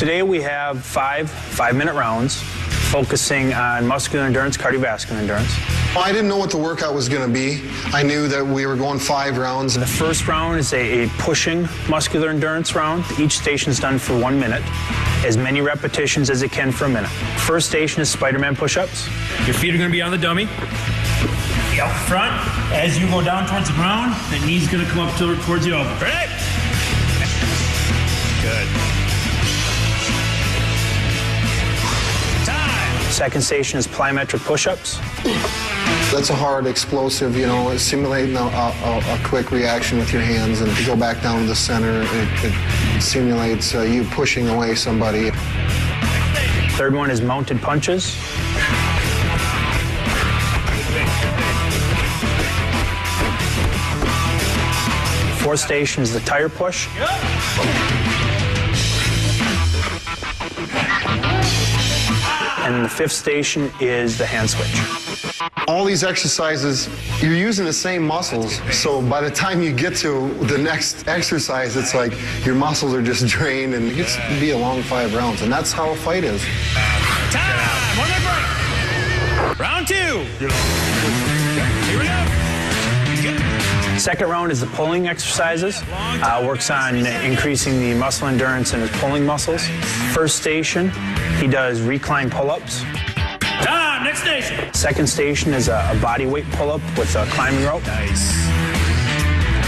Today we have five-minute rounds focusing on muscular endurance, cardiovascular endurance. I didn't know what the workout was going to be. I knew that we were going 5 rounds. The first round is a pushing muscular endurance round. Each station is done for 1 minute, as many repetitions as it can for a minute. First station is Spider-Man push-ups. Your feet are going to be on the dummy. Out front, as you go down towards the ground, the knee's going to come up towards the elbow. Ready? Good. Second station is plyometric push-ups. That's a hard, explosive, simulating a quick reaction with your hands, and if you go back down to the center, it simulates you pushing away somebody. Third one is mounted punches. Fourth station is the tire push. And the fifth station is the hand switch. All these exercises, you're using the same muscles, so by the time you get to the next exercise, it's like your muscles are just drained, and it gets to be a long 5 rounds, and that's how a fight is. Time! 1 minute break! Round 2! Here we go! Second round is the pulling exercises. Works on increasing the muscle endurance in his pulling muscles. First station, he does recline pull-ups. Time! Next station! Second station is a body weight pull-up with a climbing rope. Nice.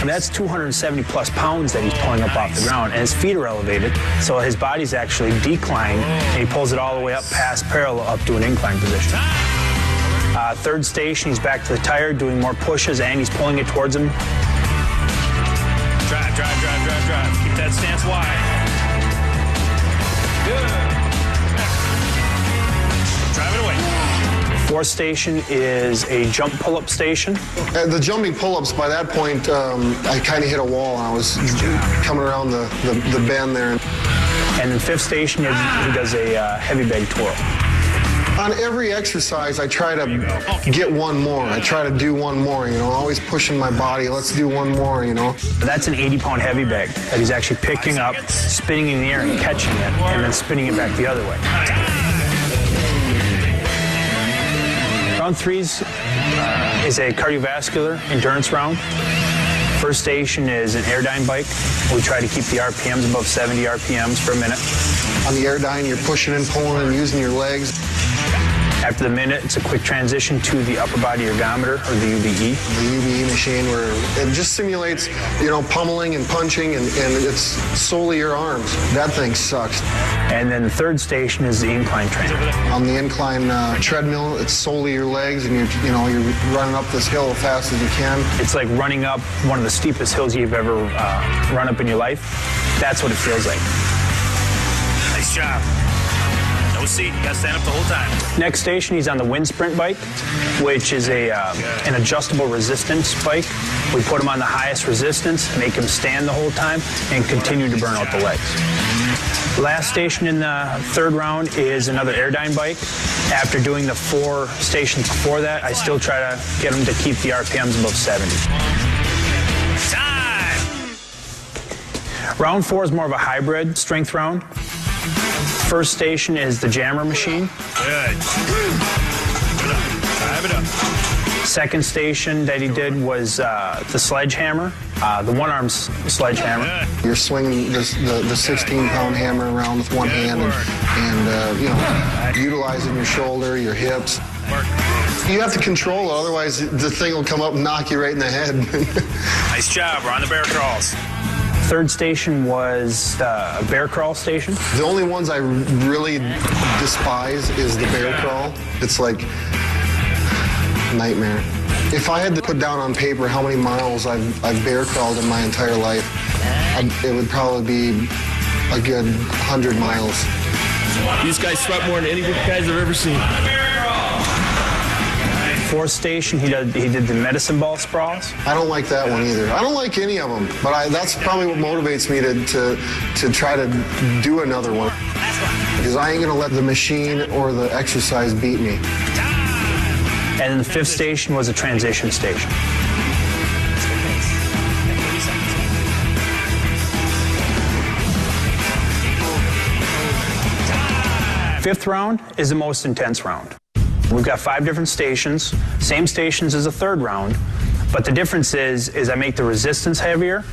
And that's 270 plus pounds that he's pulling up off the ground, and his feet are elevated, so his body's actually declined, and he pulls it all the way up past parallel up to an incline position. Third station, he's back to the tire, doing more pushes, and he's pulling it towards him. Drive. Keep that stance wide. Good. Drive it away. Fourth station is a jump pull-up station. The jumping pull-ups, by that point, I kind of hit a wall, and I was coming around the bend there. And then fifth station, he does a heavy bag twirl. On every exercise, I try to get one more. I try to do one more, always pushing my body. Let's do one more, That's an 80-pound heavy bag that he's actually picking up, spinning in the air and catching it, and then spinning it back the other way. Round 3 is a cardiovascular endurance round. First station is an Airdyne bike. We try to keep the RPMs above 70 RPMs for a minute. On the Airdyne, you're pushing and pulling and using your legs. After the minute, it's a quick transition to the upper body ergometer, or the UBE. The UBE machine, where it just simulates, pummeling and punching, and it's solely your arms. That thing sucks. And then the third station is the incline trainer. On the incline treadmill, it's solely your legs, and you're running up this hill as fast as you can. It's like running up one of the steepest hills you've ever run up in your life. That's what it feels like. Nice job. No seat, you gotta stand up the whole time. Next station, he's on the wind sprint bike, which is an adjustable resistance bike. We put him on the highest resistance, make him stand the whole time, and continue to burn out the legs. Last station in the third round is another Airdyne bike. After doing the 4 stations before that, I still try to get him to keep the RPMs above 70. Time! Round 4 is more of a hybrid strength round. First station is the jammer machine. Good. Drive it up. Second station that he did was the sledgehammer, the one-arm sledgehammer. Good. You're swinging the 16-pound hammer around with one hand and utilizing your shoulder, your hips. Work. You have to control it, otherwise the thing will come up and knock you right in the head. Nice job. We're on the bear crawls. Third station was a bear crawl station. The only ones I really despise is the bear crawl. It's like nightmare. If I had to put down on paper how many miles I've bear crawled in my entire life, it would probably be a good 100 miles. These guys sweat more than any of you guys I've ever seen. Fourth station, he did the medicine ball sprawls. I don't like that one either. I don't like any of them, but that's probably what motivates me to try to do another one. Because I ain't gonna let the machine or the exercise beat me. And then the fifth station was a transition station. Fifth round is the most intense round. We've got 5 different stations, same stations as the third round, but the difference is I make the resistance heavier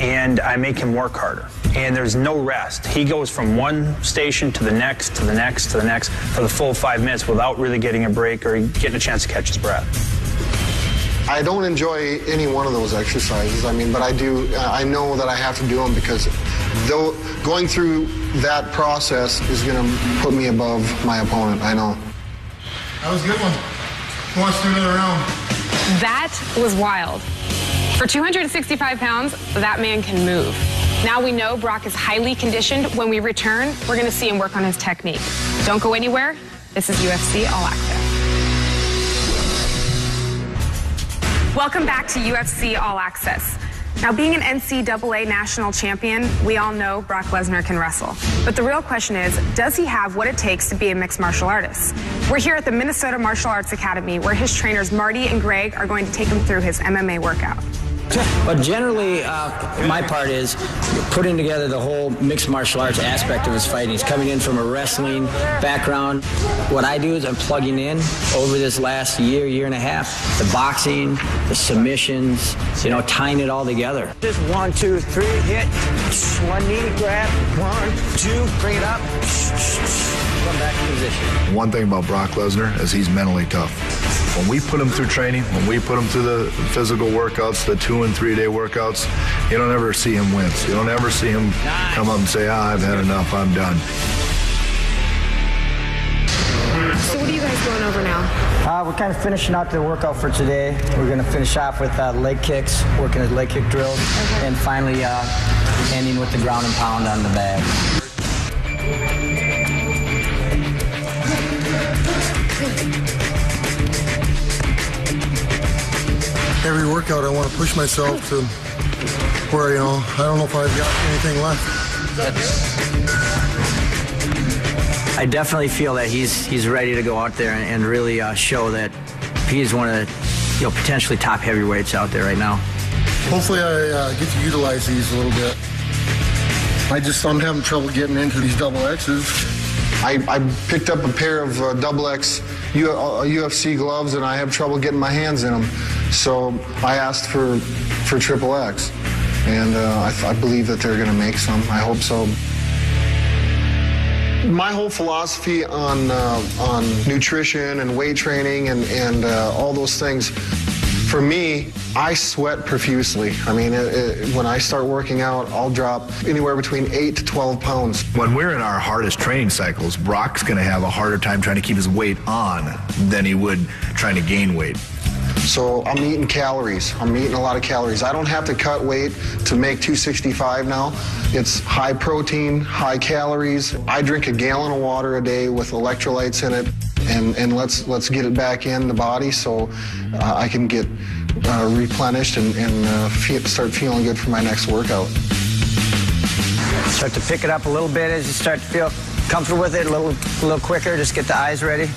and I make him work harder. And there's no rest. He goes from one station to the next, to the next, to the next for the full 5 minutes without really getting a break or getting a chance to catch his breath. I don't enjoy any one of those exercises. I mean, but I do. I know that I have to do them because though going through that process is going to put me above my opponent. I know. That was a good one. Who wants to do another round? That was wild. For 265 pounds, that man can move. Now we know Brock is highly conditioned. When we return, we're going to see him work on his technique. Don't go anywhere. This is UFC All Access. Welcome back to UFC All Access. Now, being an NCAA national champion, we all know Brock Lesnar can wrestle. But the real question is, does he have what it takes to be a mixed martial artist? We're here at the Minnesota Martial Arts Academy, where his trainers Marty and Greg are going to take him through his MMA workout. But generally, my part is putting together the whole mixed martial arts aspect of his fighting. He's coming in from a wrestling background. What I do is I'm plugging in over this last year, year and a half, the boxing, the submissions, tying it all together. Just 1, 2, 3, hit, one knee, grab, 1, 2, bring it up, come back in position. One thing about Brock Lesnar is he's mentally tough. When we put him through training, when we put him through the physical workouts, the 2 and 3 day workouts, you don't ever see him wince. You don't ever see him come up and say, I've had enough, I'm done. So what are you guys going over now? We're kind of finishing out the workout for today. We're going to finish off with leg kicks, working at leg kick drills, and finally ending with the ground and pound on the bag. Every workout, I want to push myself to where, I don't know if I've got anything left. I definitely feel that he's ready to go out there and really show that he is one of the potentially top heavyweights out there right now. Hopefully I get to utilize these a little bit. I'm having trouble getting into these double X's. I picked up a pair of double X UFC gloves and I have trouble getting my hands in them. So I asked for triple X, and I believe that they're going to make some. I hope so. My whole philosophy on nutrition and weight training and all those things, for me, I sweat profusely. I mean, when I start working out, I'll drop anywhere between 8 to 12 pounds. When we're in our hardest training cycles, Brock's going to have a harder time trying to keep his weight on than he would trying to gain weight. So I'm eating calories. I'm eating a lot of calories. I don't have to cut weight to make 265 now. It's high protein, high calories. I drink a gallon of water a day with electrolytes in it, and let's get it back in the body so I can get replenished and start feeling good for my next workout. Start to pick it up a little bit as you start to feel comfortable with it, a little quicker. Just get the eyes ready.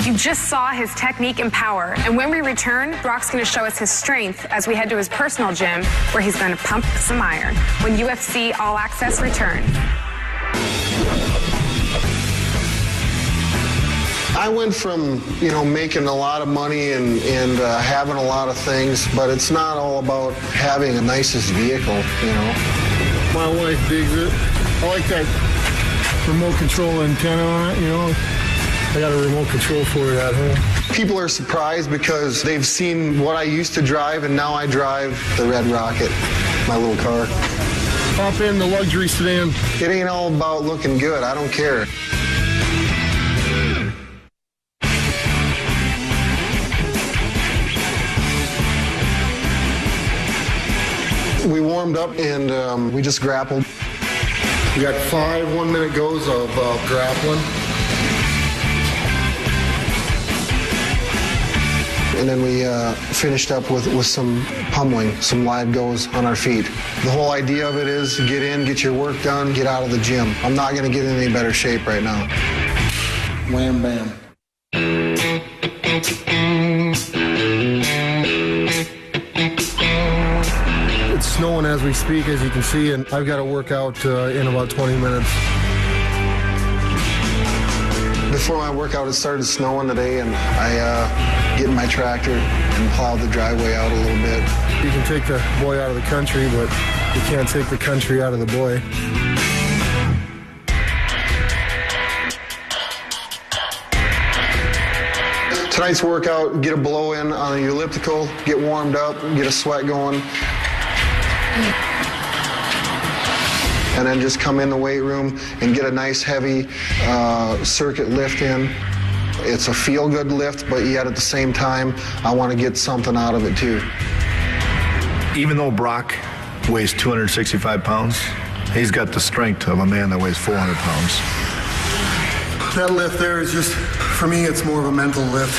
You just saw his technique and power, and when we return, Brock's going to show us his strength as we head to his personal gym where he's going to pump some iron when UFC All Access returns. I went from, making a lot of money and having a lot of things, but it's not all about having the nicest vehicle, My wife digs it. I like that remote control antenna on it, I got a remote control for it at home. People are surprised because they've seen what I used to drive, and now I drive the Red Rocket, my little car. Hop in the luxury sedan. It ain't all about looking good. I don't care. We warmed up and we just grappled. We got 5 one-minute goes of grappling. And then we finished up with some pummeling, some live goes on our feet. The whole idea of it is get in, get your work done, get out of the gym. I'm not going to get in any better shape right now. Wham, bam. It's snowing as we speak, as you can see, and I've got to work out in about 20 minutes. Before my workout, it started snowing today, and I get in my tractor and plow the driveway out a little bit. You can take the boy out of the country, but you can't take the country out of the boy. Tonight's workout, get a blow in on the elliptical, get warmed up, get a sweat going. And then just come in the weight room and get a nice heavy circuit lift in. It's a feel-good lift, but yet at the same time, I want to get something out of it too. Even though Brock weighs 265 pounds, he's got the strength of a man that weighs 400 pounds. That lift there is just, for me, it's more of a mental lift.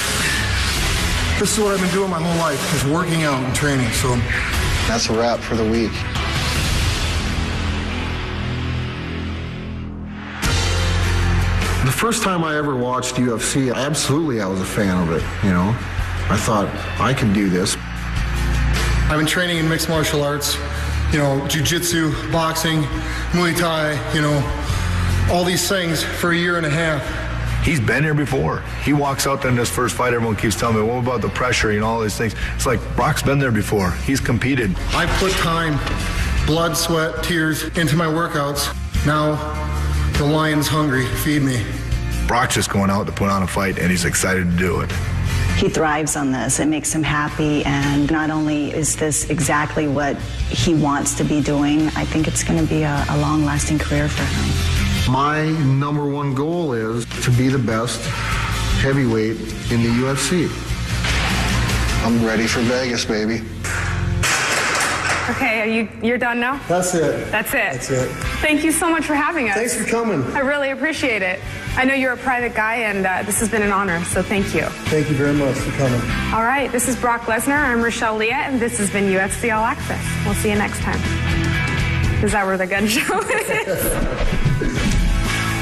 This is what I've been doing my whole life, is working out and training, so. That's a wrap for the week. The first time I ever watched UFC, absolutely I was a fan of it, you know. I thought, I can do this. I've been training in mixed martial arts, you know, jiu-jitsu, boxing, Muay Thai, you know, all these things for a year and a half. He's been here before. He walks out there in his first fight, everyone keeps telling me, what about the pressure, you know, all these things. It's like, Brock's been there before. He's competed. I've put time, blood, sweat, tears into my workouts. Now, the lion's hungry. Feed me. Brock's just going out to put on a fight, and he's excited to do it. He thrives on this. It makes him happy, and not only is this exactly what he wants to be doing, I think it's going to be a long-lasting career for him. My number one goal is to be the best heavyweight in the UFC. I'm ready for Vegas, baby. Okay, you're done now? That's it. That's it. That's it. Thank you so much for having us. Thanks for coming. I really appreciate it. I know you're a private guy, and this has been an honor, so thank you. Thank you very much for coming. All right, this is Brock Lesnar. I'm Rochelle Leah, and this has been UFC All Access. We'll see you next time. Is that where the gun show is?